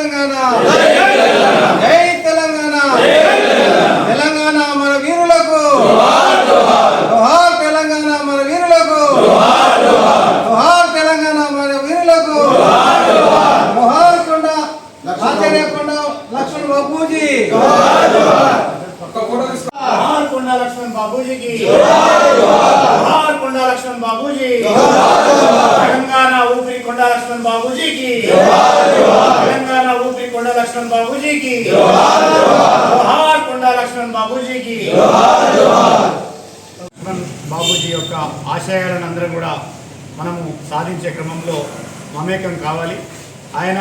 తెలంగాణ జై తెలంగాణ తెలంగాణ మన వీరులకు జోహార్ తెలంగాణ మన వీరులకు జోహార్ తెలంగాణ మన వీరులకు జోహార్ కొండ ఆచార్య కొండ లక్ష్మణ్ బాబూజీ जोहार कोंडा लक्ष्मण बाबूजी की जोहार कोंडा लक्ष्मण बाबूजी तेलंगाना ऊपरी कोंडा लक्ष्मण बाबूजी की तेलंगाना ऊपरी कोंडा लक्ष्मण बाबूजी की जोहार कोंडा लक्ष्मण बाबूजी की लक्ष्मण बाबूजी యొక్క ఆశయాలను అందరం కూడా మనము సాధించే క్రమంలో మమేకం కావాలి. ఆయన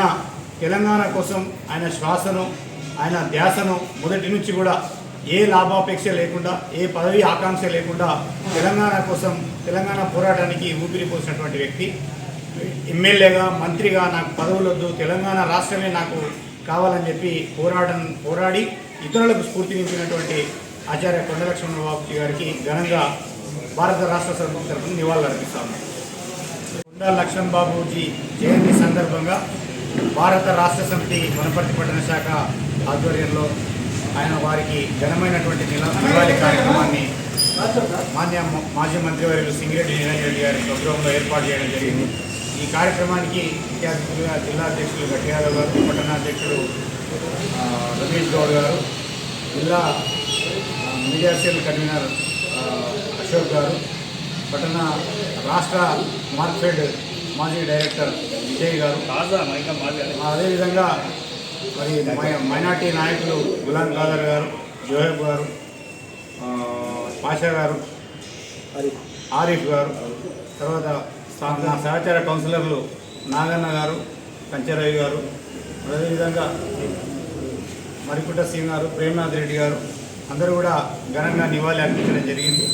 తెలంగాణ కోసం ఆయన శ్వాసను ఆయన ధ్యాసను మొదటి నుంచి కూడా ఏ లాభాపేక్ష లేకుండా ఏ పదవి ఆకాంక్ష లేకుండా తెలంగాణ కోసం తెలంగాణ పోరాటానికి ఊపిరి పోసినటువంటి వ్యక్తి. ఎమ్మెల్యేగా మంత్రిగా నాకు పదవులొద్దు, తెలంగాణ రాష్ట్రమే నాకు కావాలని చెప్పి పోరాడి ఇతరులకు స్ఫూర్తినిచ్చినటువంటి ఆచార్య కొండ లక్ష్మణ బాబూజీ గారికి ఘనంగా భారత రాష్ట్ర సమితి తరఫున నివాళులు అర్పిస్తాము. కొండ లక్ష్మణ్ బాబూజీ జయంతి సందర్భంగా భారత రాష్ట్ర సమితి వనపర్తి పట్టణ శాఖ ఆధ్వర్యంలో ఆయన వారికి ఘనమైనటువంటి నివాళి కార్యక్రమాన్ని మాజీ మంత్రివర్యులు సింగిరెడ్డి నిరంజన్ రెడ్డి గారి స్వగృహంలో ఏర్పాటు చేయడం జరిగింది. ఈ కార్యక్రమానికి ముఖ్య అతిథులుగా జిల్లా అధ్యక్షులు గట్టి యాదవ్ గారు, పట్టణ అధ్యక్షుడు రమేష్ గౌడ్ గారు, జిల్లా media cell convener Ashok garu, పట్టణ రాష్ట్ర మార్కెట్ మాజీ డైరెక్టర్ విజయ్ గారు, అదేవిధంగా మరి మైనార్టీ నాయకులు గులాం ఖాదర్ గారు, జోహెబ్ గారు, పాషా గారు, ఆరిఫ్ గారు, తర్వాత నా సహచార కౌన్సిలర్లు నాగన్న గారు, కంచెరవి గారు, అదేవిధంగా మరికుట్ట సింగ్ గారు, ప్రేమనాథ్ రెడ్డి గారు అందరూ కూడా ఘనంగా నివాళి అర్పించడం జరిగింది.